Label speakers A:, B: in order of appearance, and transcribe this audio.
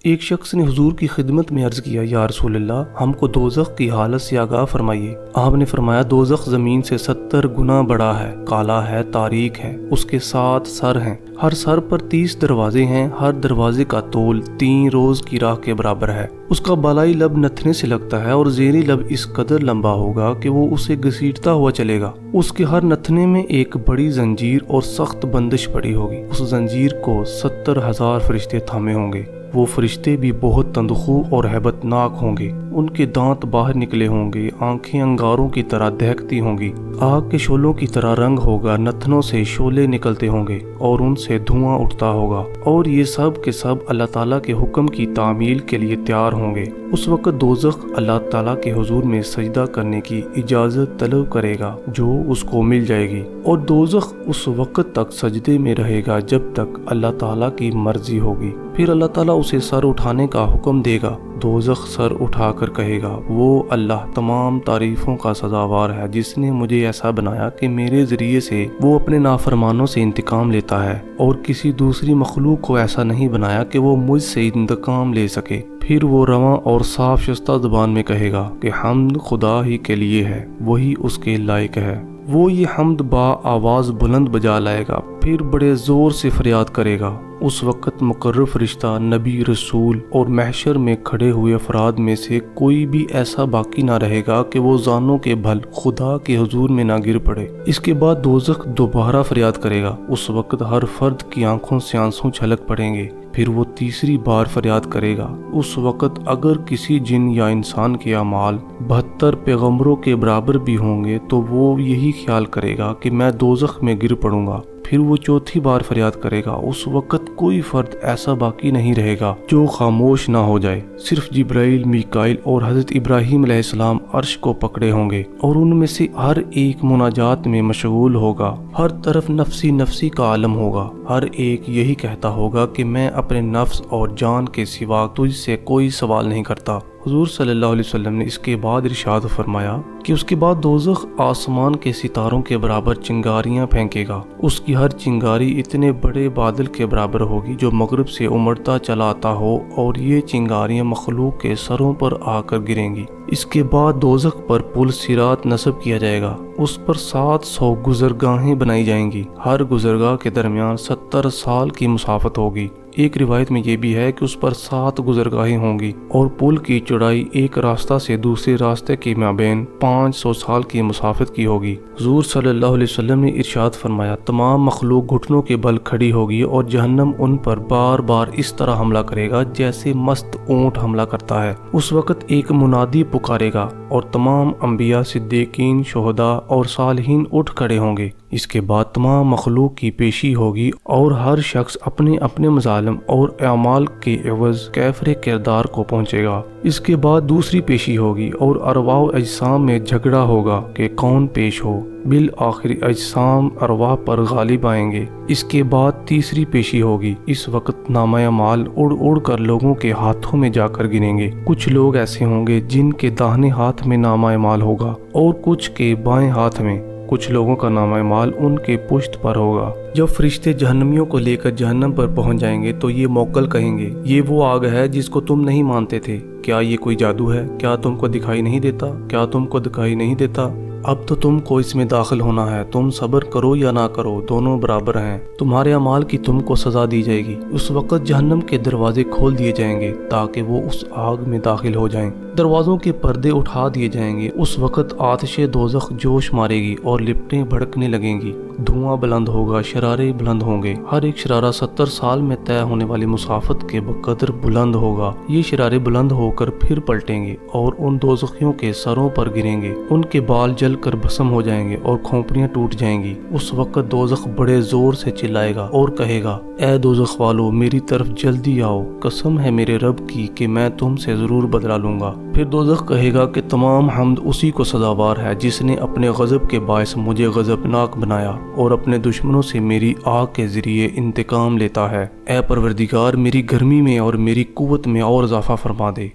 A: ایک شخص نے حضور کی خدمت میں عرض کیا، یا رسول اللہ، ہم کو دوزخ کی حالت سے آگاہ فرمائیے۔ آپ نے فرمایا، دوزخ زمین سے 70 گنا بڑا ہے، کالا ہے، تاریک ہے، اس کے 7 سر ہیں، ہر سر پر 30 دروازے ہیں، ہر دروازے کا طول 3 روز کی راہ کے برابر ہے۔ اس کا بالائی لب نتھنے سے لگتا ہے اور زیریں لب اس قدر لمبا ہوگا کہ وہ اسے گھسیٹتا ہوا چلے گا۔ اس کے ہر نتھنے میں ایک بڑی زنجیر اور سخت بندش پڑی ہوگی۔ اس زنجیر کو 70,000 فرشتے تھامے ہوں گے۔ وہ فرشتے بھی بہت تندخو اور ہیبت ناک ہوں گے۔ ان کے دانت باہر نکلے ہوں گے، آنکھیں انگاروں کی طرح دہکتی ہوں گی، آگ کے شعلوں کی طرح رنگ ہوگا، نتنوں سے شعلے نکلتے ہوں گے اور ان سے دھواں اٹھتا ہوگا، اور یہ سب کے سب اللہ تعالیٰ کے حکم کی تعمیل کے لیے تیار ہوں گے۔ اس وقت دوزخ اللہ تعالیٰ کے حضور میں سجدہ کرنے کی اجازت طلب کرے گا جو اس کو مل جائے گی، اور دوزخ اس وقت تک سجدے میں رہے گا جب تک اللہ تعالیٰ کی مرضی ہوگی۔ پھر اللہ تعالیٰ اسے سر اٹھانے کا حکم دے گا۔ دوزخ سر اٹھا کر کہے گا، وہ اللہ تمام تعریفوں کا سزاوار ہے جس نے مجھے ایسا بنایا کہ میرے ذریعے سے وہ اپنے نافرمانوں سے انتقام لیتا ہے، اور کسی دوسری مخلوق کو ایسا نہیں بنایا کہ وہ مجھ سے انتقام لے سکے۔ پھر وہ رواں اور صاف شستہ زبان میں کہے گا کہ حمد خدا ہی کے لیے ہے، وہی اس کے لائق ہے۔ وہ یہ حمد با آواز بلند بجا لائے گا، پھر بڑے زور سے فریاد کرے گا۔ اس وقت مقرر فرشتہ، نبی، رسول اور محشر میں کھڑے ہوئے افراد میں سے کوئی بھی ایسا باقی نہ رہے گا کہ وہ زانوں کے بھل خدا کے حضور میں نہ گر پڑے۔ اس کے بعد دوزخ دوبارہ فریاد کرے گا۔ اس وقت ہر فرد کی آنکھوں سے آنسو چھلک پڑیں گے۔ پھر وہ تیسری بار فریاد کرے گا۔ اس وقت اگر کسی جن یا انسان کے اعمال 72 پیغمبروں کے برابر بھی ہوں گے تو وہ یہی خیال کرے گا کہ میں دوزخ میں گر پڑوں گا۔ پھر وہ چوتھی بار فریاد کرے گا۔ اس وقت کوئی فرد ایسا باقی نہیں رہے گا جو خاموش نہ ہو جائے۔ صرف جبرائیل، میکائیل اور حضرت ابراہیم علیہ السلام عرش کو پکڑے ہوں گے، اور ان میں سے ہر ایک مناجات میں مشغول ہوگا۔ ہر طرف نفسی نفسی کا عالم ہوگا۔ ہر ایک یہی کہتا ہوگا کہ میں اپنے نفس اور جان کے سوا تجھ سے کوئی سوال نہیں کرتا۔ حضور صلی اللہ علیہ وسلم نے اس کے بعد ارشاد فرمایا کہ اس کے بعد دوزخ آسمان کے ستاروں کے برابر چنگاریاں پھینکے گا۔ اس کی ہر چنگاری اتنے بڑے بادل کے برابر ہوگی جو مغرب سے امڑتا چلا آتا ہو، اور یہ چنگاریاں مخلوق کے سروں پر آ کر گریں گی۔ اس کے بعد دوزخ پر پل صراط نصب کیا جائے گا۔ اس پر 700 گزرگاہیں بنائی جائیں گی۔ ہر گزرگاہ کے درمیان 70 سال کی مسافت ہوگی۔ ایک روایت میں یہ بھی ہے کہ اس پر 7 گزرگاہیں ہوں گی، اور پل کی چوڑائی ایک راستہ سے دوسرے راستے کے مابین 500 سال کی مسافت کی ہوگی۔ حضور صلی اللہ علیہ وسلم نے ارشاد فرمایا، تمام مخلوق گھٹنوں کے بل کھڑی ہوگی، اور جہنم ان پر بار بار اس طرح حملہ کرے گا جیسے مست اونٹ حملہ کرتا ہے۔ اس وقت ایک منادی پکارے گا، اور تمام انبیاء، صدیقین، شہداء اور صالحین اٹھ کھڑے ہوں گے۔ اس کے بعد تمام مخلوق کی پیشی ہوگی، اور ہر شخص اپنے اپنے مظالم اور اعمال کے عوض کیفر کردار کو پہنچے گا۔ اس کے بعد دوسری پیشی ہوگی، اور ارواح و اجسام میں جھگڑا ہوگا کہ کون پیش ہو۔ بالآخر اجسام ارواح پر غالب آئیں گے۔ اس کے بعد تیسری پیشی ہوگی۔ اس وقت نامہ اعمال اڑ اڑ کر لوگوں کے ہاتھوں میں جا کر گریں گے۔ کچھ لوگ ایسے ہوں گے جن کے داہنے ہاتھ میں نامہ اعمال ہوگا، اور کچھ کے بائیں ہاتھ میں۔ کچھ لوگوں کا نامہ اعمال ان کے پشت پر ہوگا۔ جب فرشتے جہنمیوں کو لے کر جہنم پر پہنچ جائیں گے تو یہ موکل کہیں گے، یہ وہ آگ ہے جس کو تم نہیں مانتے تھے۔ کیا یہ کوئی جادو ہے؟ کیا تم کو دکھائی نہیں دیتا؟ کیا تم کو دکھائی نہیں دیتا؟ اب تو تم کو اس میں داخل ہونا ہے۔ تم صبر کرو یا نہ کرو، دونوں برابر ہیں۔ تمہارے اعمال کی تم کو سزا دی جائے گی۔ اس وقت جہنم کے دروازے کھول دیے جائیں گے تاکہ وہ اس آگ میں داخل ہو جائیں۔ دروازوں کے پردے اٹھا دیے جائیں گے۔ اس وقت آتش دوزخ جوش مارے گی اور لپٹیں بھڑکنے لگیں گی۔ دھواں بلند ہوگا، شرارے بلند ہوں گے۔ ہر ایک شرارہ 70 سال میں طے ہونے والی مسافت کے بقدر بلند ہوگا۔ یہ شرارے بلند ہو کر پھر پلٹیں گے اور ان دوزخیوں کے سروں پر گریں گے۔ ان کے بال جل کر بھسم ہو جائیں گے اور کھوپڑیاں ٹوٹ جائیں گی۔ اس وقت دوزخ بڑے زور سے چلائے گا اور کہے گا، اے دوزخ والو، میری طرف جلدی آؤ، قسم ہے میرے رب کی کہ میں تم سے ضرور بدلہ لوں گا۔ پھر دوزخ کہے گا کہ تمام حمد اسی کو سزاوار ہے جس نے اپنے غضب کے باعث مجھے غضبناک بنایا اور اپنے دشمنوں سے میری آگ کے ذریعے انتقام لیتا ہے۔ اے پروردگار، میری گرمی میں اور میری قوت میں اور اضافہ فرما دے۔